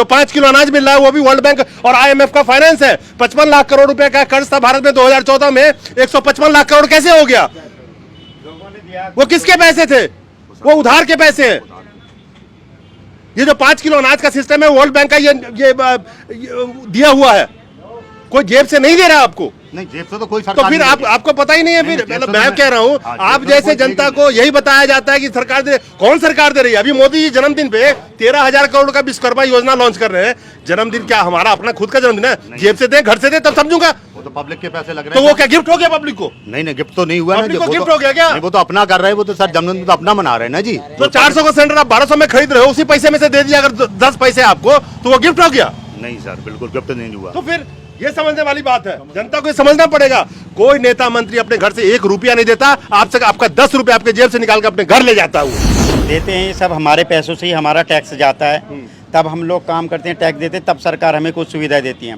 जो 5 किलो अनाज मिल रहा है वो भी वर्ल्ड बैंक और IMF का फाइनेंस है। 55 लाख करोड़ रुपए का कर्ज था भारत में 2014 में, 155 लाख करोड़ कैसे हो गया? वो किसके पैसे थे? वो उधार के पैसे हैं। ये जो 5 किलो अनाज का सिस्टम है वर्ल्ड बैंक का ये दिया हुआ है, कोई जेब से नहीं दे रहा आपको। नहीं, जेब से तो कोई सरकार तो फिर आपको पता ही नहीं है। फिर मतलब मैं कह रहा हूँ, आप जैसे जनता को यही बताया जाता है कि सरकार दे, कौन सरकार दे रही है? अभी मोदी जी जन्मदिन पे 13,000 करोड़ का विश्वकर्मा योजना लॉन्च कर रहे हैं। जन्मदिन क्या हमारा अपना खुद का जन्मदिन है? जेब से दे, घर से दे, तब समझूंगा। वो तो पब्लिक के पैसे लग रहे तो हैं। वो क्या गिफ्ट हो गया पब्लिक को? नहीं, गिफ्ट तो नहीं हुआ ना। पब्लिक को गिफ्ट हो गया क्या? वो तो अपना कर रहे हैं, वो तो सर जन्मदिन तो अपना मना रहे हैं ना जी। तो 400 का सिलेंडर आप 1200 में खरीद रहे हो, उसी पैसे में से दे दिया अगर 10 पैसे आपको, तो वो गिफ्ट हो गया? नहीं सर, बिल्कुल गिफ्ट नहीं हुआ। तो फिर ये समझने वाली बात है, जनता को ये समझना पड़ेगा। कोई नेता मंत्री अपने घर से 1 रुपया नहीं देता, आपसे आपका 10 रुपया आपके जेब से निकाल कर अपने घर ले जाता है। देते हैं सब हमारे पैसों से ही हमारा टैक्स जाता है, तब हम लोग काम करते हैं, टैक्स देते हैं, तब सरकार हमें कुछ सुविधाएं देती है।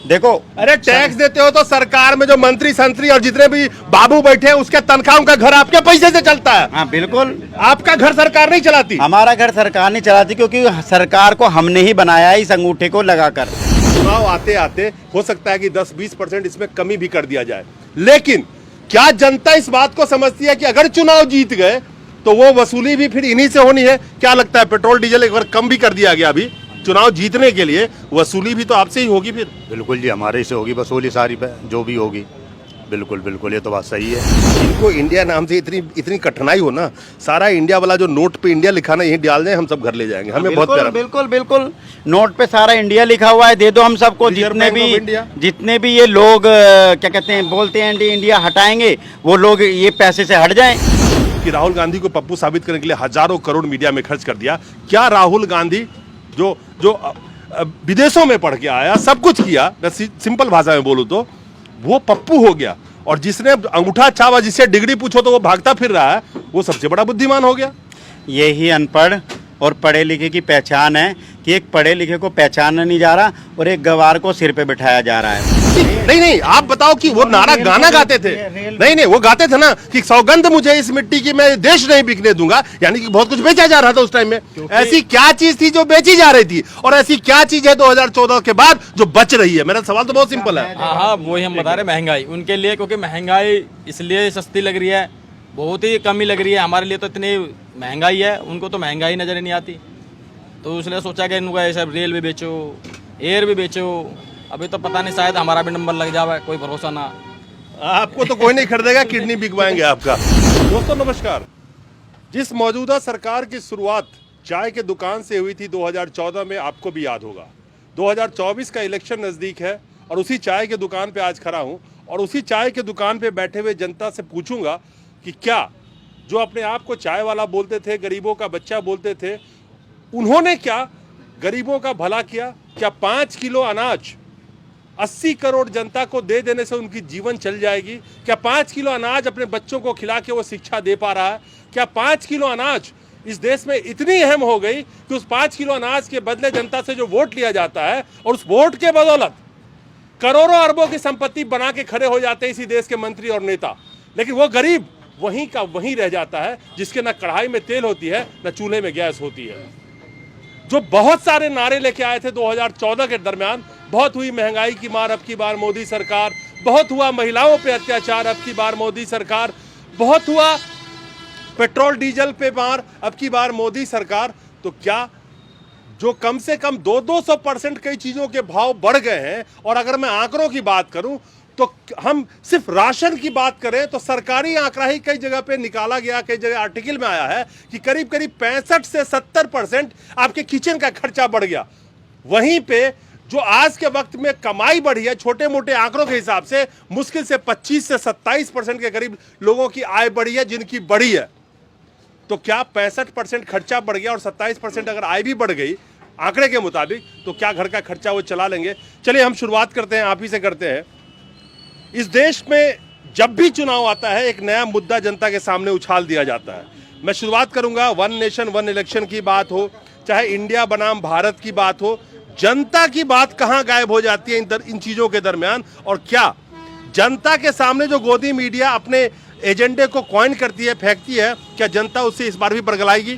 देखो, अरे टैक्स देते हो तो सरकार में जो मंत्री संतरी और जितने भी बाबू बैठे हैं उसके तनख्वाह, उनका घर आपके पैसे से चलता है। हाँ बिल्कुल, आपका घर सरकार नहीं चलाती। हमारा घर सरकार नहीं चलाती, क्योंकि सरकार को हमने ही बनाया है इस अंगूठे को लगाकर। चुनाव आते आते हो सकता है कि 10-20% इसमें कमी भी कर दिया जाए, लेकिन क्या जनता इस बात को समझती है कि अगर चुनाव जीत गए तो वो वसूली भी फिर इन्हीं से होनी है? क्या लगता है, पेट्रोल डीजल एक बार कम भी कर दिया गया, अभी चुनाव जीतने के लिए वसूली भी तो आपसे ही होगी फिर। बिल्कुल जी, हमारे से होगी वसूली सारी जो भी होगी। बिल्कुल बिल्कुल, ये तो बात सही है। इनको इंडिया नाम से इतनी कठिनाई हो ना, सारा इंडिया वाला जो नोट पे इंडिया लिखा ना, यही डाल दें, हम सब घर ले जाएंगे। हमें बहुत प्यारा। बिल्कुल बिल्कुल, नोट पे सारा इंडिया लिखा हुआ है, दे दो हम सबको। जितने भी ये लोग क्या कहते हैं, बोलते हैं इंडिया हटाएंगे, वो लोग ये पैसे से हट जाएं। कि राहुल गांधी को पप्पू साबित करने के लिए हजारों करोड़ मीडिया में खर्च कर दिया। क्या राहुल गांधी जो विदेशों में पढ़ के आया, सब कुछ किया, सिंपल भाषा में बोलूं तो वो पप्पू हो गया, और जिसने अंगूठा छावा, जिससे डिग्री पूछो तो वो भागता फिर रहा है, वो सबसे बड़ा बुद्धिमान हो गया। यही अनपढ़ और पढ़े लिखे की पहचान है कि एक पढ़े लिखे को पहचाना नहीं जा रहा और एक गवार को सिर पे बिठाया जा रहा है। नहीं, आप बताओ कि वो नारा गाना गाते थे। नहीं, वो गाते थे ना कि सौगंध मुझे इस मिट्टी की, मैं देश नहीं बिकने दूंगा, यानी कि बहुत कुछ बेचा जा रहा था उस टाइम में। ऐसी क्या चीज थी जो बेची जा रही थी, और ऐसी क्या चीज है 2014 के बाद जो बच रही है? मेरा सवाल तो बहुत सिंपल है। हाँ, वही हम बता रहे, महंगाई उनके लिए, क्योंकि महंगाई इसलिए सस्ती लग रही है, बहुत ही कमी लग रही है। हमारे लिए तो इतनी महंगाई है, उनको तो महंगाई नजर ही नहीं आती, तो इसलिए सोचा कि इनको ऐसा रेल भी बेचो, एयर भी बेचो। अभी तो पता नहीं, शायद हमारा भी नंबर लग जाए, कोई भरोसा ना। आपको तो कोई नहीं खरीदेगा, किडनी बिकवाएंगे आपका। दोस्तों नमस्कार। जिस मौजूदा सरकार की शुरुआत चाय के दुकान से हुई थी 2014 में, आपको भी याद होगा। 2024 का इलेक्शन नजदीक है और उसी चाय के दुकान पे आज खड़ा हूं, और उसी चाय के दुकान पे बैठे हुए जनता से पूछूंगा कि क्या जो अपने आप को चाय वाला बोलते थे, गरीबों का बच्चा बोलते थे, उन्होंने क्या गरीबों का भला किया? क्या 5 किलो अनाज 80 करोड़ जनता को दे देने से उनकी जीवन चल जाएगी? क्या 5 किलो अनाज अपने बच्चों को खिला के वो शिक्षा दे पा रहा है? क्या 5 किलो अनाज इस देश में इतनी अहम हो गई कि उस 5 किलो अनाज के बदले जनता से जो वोट लिया जाता है, और उस वोट के बदौलत करोड़ों अरबों की संपत्ति बना के खड़े हो जाते हैं इसी देश के मंत्री और नेता, लेकिन वो गरीब वहीं का वहीं रह जाता है, जिसके ना कढ़ाई में तेल होती है, ना चूल्हे में गैस होती है। जो बहुत सारे नारे लेके आए थे 2014 के दरमियान, बहुत हुई महंगाई की मार, अब की बार मोदी सरकार, बहुत हुआ महिलाओं पे अत्याचार, अब की बार मोदी सरकार, बहुत हुआ पेट्रोल डीजल पे मार, अब की बार मोदी सरकार। तो क्या जो कम से कम 200% कई चीजों के भाव बढ़ गए हैं, और अगर मैं आंकड़ों की बात करूं तो हम सिर्फ राशन की बात करें तो सरकारी आंकड़ा ही कई जगह पे निकाला गया, कई जगह आर्टिकल में आया है कि करीब करीब 65 से 70% आपके किचन का खर्चा बढ़ गया। वहीं पे जो आज के वक्त में कमाई बढ़ी है, छोटे मोटे आंकड़ों के हिसाब से मुश्किल से 25 से 27% के करीब लोगों की आय बढ़ी है, जिनकी बढ़ी है। तो क्या 65% खर्चा बढ़ गया और 27% अगर आय भी बढ़ गई आंकड़े के मुताबिक, तो क्या घर का खर्चा वो चला लेंगे? चलिए हम शुरुआत करते हैं, आप ही से करते हैं। इस देश में जब भी चुनाव आता है, एक नया मुद्दा जनता के सामने उछाल दिया जाता है। मैं शुरुआत करूंगा, वन नेशन वन इलेक्शन की बात हो, चाहे इंडिया बनाम भारत की बात हो, जनता की बात कहां गायब हो जाती है इन चीजों के दरमियान? और क्या जनता के सामने जो गोदी मीडिया अपने एजेंडे को कॉइन करती है, फेंकती है, क्या जनता उससे इस बार भी बरगलाएगी?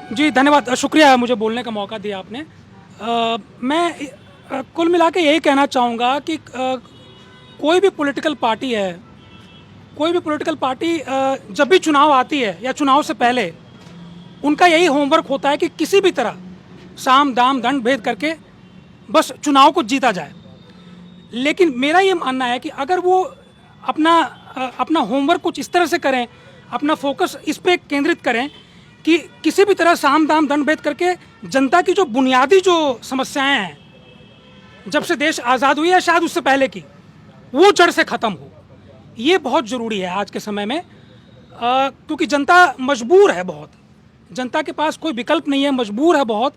जी धन्यवाद, शुक्रिया मुझे बोलने का मौका दिया आपने। मैं कुल मिला के यही कहना चाहूँगा कि कोई भी पॉलिटिकल पार्टी है, कोई भी पॉलिटिकल पार्टी जब भी चुनाव आती है या चुनाव से पहले उनका यही होमवर्क होता है कि किसी भी तरह साम दाम दंड भेद करके बस चुनाव को जीता जाए। लेकिन मेरा ये मानना है कि अगर वो अपना होमवर्क कुछ इस तरह से करें, अपना फोकस इस पे केंद्रित करें कि किसी भी तरह साम दाम दंड भेद करके जनता की जो बुनियादी जो समस्याएं हैं, जब से देश आज़ाद हुई है शायद उससे पहले की, वो जड़ से ख़त्म हो। ये बहुत ज़रूरी है आज के समय में, क्योंकि जनता मजबूर है बहुत, जनता के पास कोई विकल्प नहीं है, मजबूर है बहुत।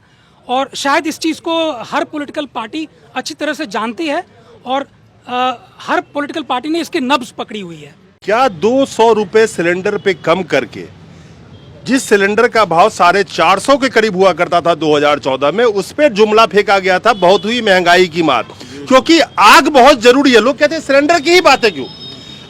और शायद इस चीज़ को हर पॉलिटिकल पार्टी अच्छी तरह से जानती है और हर पॉलिटिकल पार्टी ने इसकी नब्ज पकड़ी हुई है। क्या 200 रुपए सिलेंडर पे कम करके जिस सिलेंडर का भाव 450 के करीब हुआ करता था 2014 में, उस पे जुमला फेंका गया था बहुत हुई महंगाई की मात, क्योंकि आग बहुत जरूरी है। लोग कहते हैं सिलेंडर की ही बात है क्यों?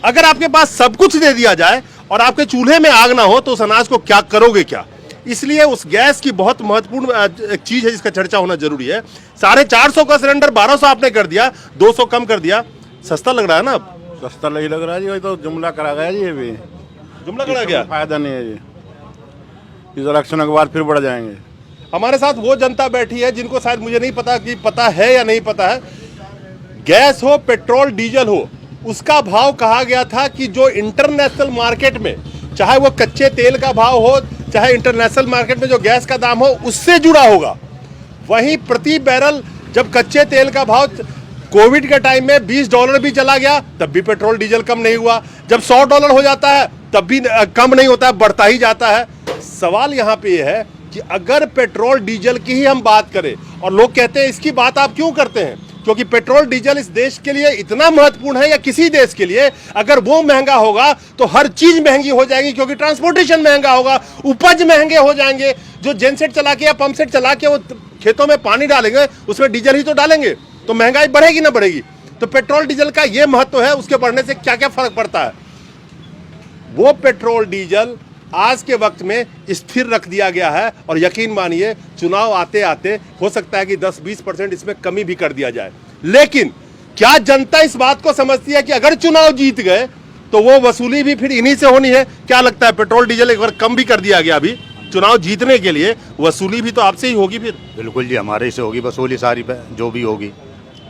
अगर आपके पास सब कुछ दे दिया जाए और आपके चूल्हे में आग ना हो तो उस अनाज को क्या करोगे क्या? इसलिए उस गैस की बहुत महत्वपूर्ण एक चीज है जिसका चर्चा होना जरूरी है। 450 का सिलेंडर 1200 आपने कर दिया, 200 कम कर दिया, सस्ता लग रहा है ना? अब सस्ता नहीं लग रहा है जी, वही तो जुमला करा गया जी। ये भी जुमला करा गया, फायदा नहीं है जी, इस इलेक्शन के बाद फिर बढ़ जाएंगे। हमारे साथ वो जनता बैठी है जिनको शायद मुझे नहीं पता कि पता है या नहीं पता है, गैस हो पेट्रोल डीजल हो, उसका भाव कहा गया था कि जो इंटरनेशनल मार्केट में, चाहे वो कच्चे तेल का भाव हो चाहे इंटरनेशनल मार्केट में जो गैस का दाम हो, उससे जुड़ा होगा। वहीं प्रति बैरल जब कच्चे तेल का भाव कोविड के टाइम में $20 भी चला गया तब भी पेट्रोल डीजल कम नहीं हुआ। जब $100 हो जाता है तब भी कम नहीं होता है, बढ़ता ही जाता है। सवाल यहाँ पे ये है कि अगर पेट्रोल डीजल की ही हम बात करें, और लोग कहते हैं इसकी बात आप क्यों करते हैं, क्योंकि पेट्रोल डीजल इस देश के लिए इतना महत्वपूर्ण है या किसी देश के लिए, अगर वो महंगा होगा तो हर चीज महंगी हो जाएगी, क्योंकि ट्रांसपोर्टेशन महंगा होगा, उपज महंगे हो जाएंगे। जो जेनसेट चला के या पंप सेट चला के वो खेतों में पानी डालेंगे उसमें डीजल ही तो डालेंगे, तो महंगाई बढ़ेगी ना बढ़ेगी। तो पेट्रोल डीजल का ये महत्व है, उसके बढ़ने से क्या क्या फर्क पड़ता है। वो पेट्रोल डीजल आज के वक्त में स्थिर रख दिया गया है, और यकीन मानिए चुनाव आते आते हो सकता है कि 10-20% इसमें कमी भी कर दिया जाए। लेकिन क्या जनता इस बात को समझती है कि अगर चुनाव जीत गए तो वो वसूली भी फिर इन्हीं से होनी है? क्या लगता है पेट्रोल डीजल एक बार कम भी कर दिया गया, अभी चुनाव जीतने के लिए वसूली भी तो आपसे ही होगी फिर? बिल्कुल जी, हमारे ही से होगी वसूली सारी जो भी होगी।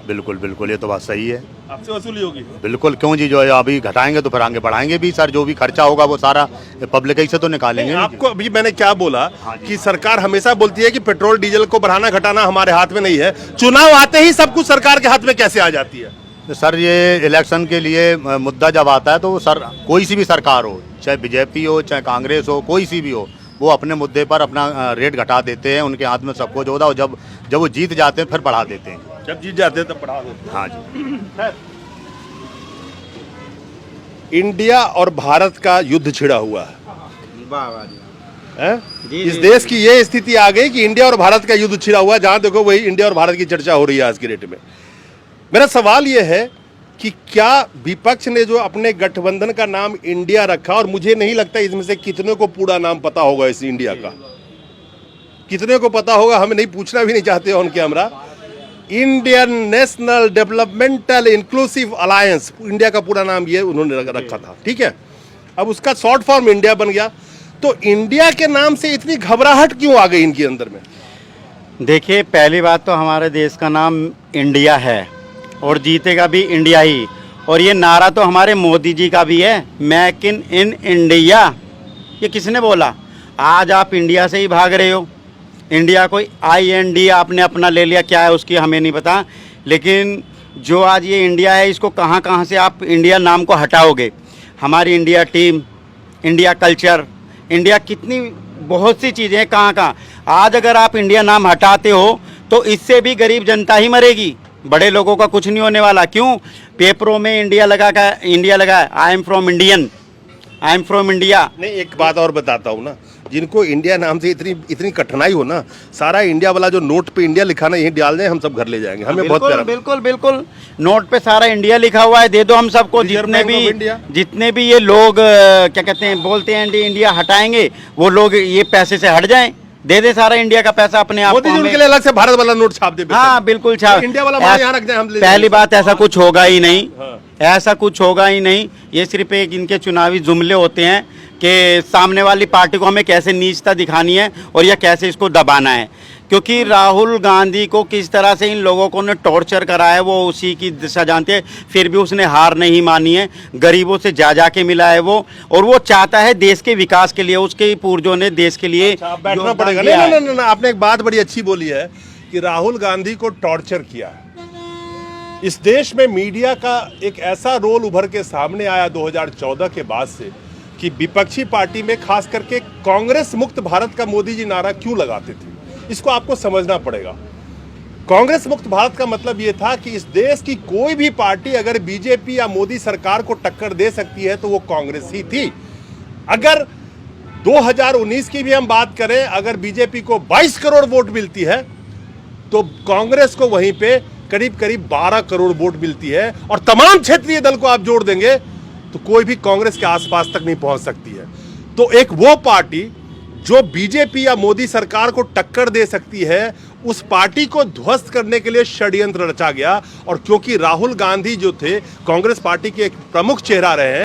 बिल्कुल बिल्कुल, ये तो बात सही है, आपसे वसूली होगी। बिल्कुल, क्यों जी, जो है अभी घटाएंगे तो फिर आगे बढ़ाएंगे भी सर। जो भी खर्चा होगा वो सारा पब्लिक ही से तो निकालेंगे। आपको अभी मैंने क्या बोला कि सरकार हमेशा बोलती है कि पेट्रोल डीजल को बढ़ाना घटाना हमारे हाथ में नहीं है, चुनाव आते ही सब कुछ सरकार के हाथ में कैसे आ जाती है? तो सर ये इलेक्शन के लिए मुद्दा जब आता है तो सर कोई सी भी सरकार हो, चाहे बीजेपी हो चाहे कांग्रेस हो, कोई सी भी हो, वो अपने मुद्दे पर अपना रेट घटा देते हैं। उनके हाथ में सब कुछ होता है, जब वो जीत जाते हैं फिर बढ़ा देते हैं। जब जीत जाते हैं तब बढ़ा देते हैं। हाँ जी। इंडिया और भारत का युद्ध छिड़ा हुआ है। इस देश की ये स्थिति आ गई कि इंडिया और भारत का युद्ध छिड़ा हुआ है, जहां देखो वही इंडिया और भारत की चर्चा हो रही है आज की डेट में। मेरा सवाल ये है कि क्या विपक्ष ने जो अपने गठबंधन का नाम इंडिया रखा, और मुझे नहीं लगता इसमें से कितने को पूरा नाम पता होगा इस इंडिया का, कितने को पता होगा, हमें नहीं पूछना भी नहीं चाहते on camera. Indian national developmental inclusive alliance, India का पूरा नाम ये उन्होंने रखा था, ठीक है। अब उसका शॉर्ट फॉर्म इंडिया बन गया, तो इंडिया के नाम से इतनी घबराहट क्यों आ गई इनके अंदर में? देखिए, पहली बात तो हमारे देश का नाम इंडिया है और जीतेगा भी इंडिया ही, और ये नारा तो हमारे मोदी जी का भी है, मेक इन इंडिया। ये किसने बोला? आज आप इंडिया से ही भाग रहे हो। इंडिया कोई IND आपने अपना ले लिया, क्या है उसकी हमें नहीं पता, लेकिन जो आज ये इंडिया है इसको कहाँ कहाँ से आप इंडिया नाम को हटाओगे? हमारी India team, India culture, India कितनी बहुत सी चीज़ें कहाँ कहाँ। आज अगर आप इंडिया नाम हटाते हो तो इससे भी गरीब जनता ही मरेगी, बड़े लोगों का कुछ नहीं होने वाला। क्यों? पेपरों में इंडिया लगा है, आई एम फ्रॉम इंडिया। नहीं, एक बात और बताता हूँ ना, जिनको इंडिया नाम से इतनी कठिनाई हो ना, सारा इंडिया वाला जो नोट पे इंडिया लिखा ना यही डाल दें, हम सब घर ले जाएंगे, हमें बहुत प्यारा। बिल्कुल नोट पे सारा इंडिया लिखा हुआ है, दे दो हम सबको। जितने भी ये लोग क्या कहते हैं बोलते हैं इंडिया हटाएंगे, वो लोग ये पैसे से हट जाएं, दे दे सारा इंडिया का पैसा अपने आप मोदी को जी हमें। उनके लिए अलग से भारत वाला नोट छाप दे। हाँ बिल्कुल छाप। इंडिया वाला हमारे यहाँ रख जाए, हम ले पहली बात ऐसा कुछ होगा ही नहीं, हाँ। ऐसा कुछ होगा ही नहीं। ये सिर्फ एक इनके चुनावी जुमले होते हैं कि सामने वाली पार्टी को हमें कैसे नीचता दिखानी है और या कैसे इसको दबाना है। क्योंकि राहुल गांधी को किस तरह से इन लोगों को ने टॉर्चर करा है वो उसी की दिशा जानते हैं, फिर भी उसने हार नहीं मानी है। गरीबों से जा के मिला है वो, और वो चाहता है देश के विकास के लिए, उसके पूर्वजों ने देश के लिए अच्छा, आप बैठना योगदान पड़ेगा। दिया है। नहीं, आपने एक बात बड़ी अच्छी बोली है कि राहुल गांधी को टॉर्चर किया है। इस देश में मीडिया का एक ऐसा रोल उभर के सामने आया 2014 के बाद से कि विपक्षी पार्टी में खास करके कांग्रेस मुक्त भारत का मोदी जी नारा क्यों लगाते थे, इसको आपको समझना पड़ेगा। कांग्रेस मुक्त भारत का मतलब यह था कि इस देश की कोई भी पार्टी अगर बीजेपी या मोदी सरकार को टक्कर दे सकती है तो वो कांग्रेस ही थी। अगर 2019 की भी हम बात करें, अगर बीजेपी को 22 करोड़ वोट मिलती है तो कांग्रेस को वहीं पे करीब करीब 12 करोड़ वोट मिलती है, और तमाम क्षेत्रीय दल को आप जोड़ देंगे तो कोई भी कांग्रेस के आसपास तक नहीं पहुंच सकती है। तो एक वो पार्टी जो बीजेपी या मोदी सरकार को टक्कर दे सकती है, उस पार्टी को ध्वस्त करने के लिए षड्यंत्र रचा गया। और क्योंकि राहुल गांधी जो थे कांग्रेस पार्टी के एक प्रमुख चेहरा रहे हैं,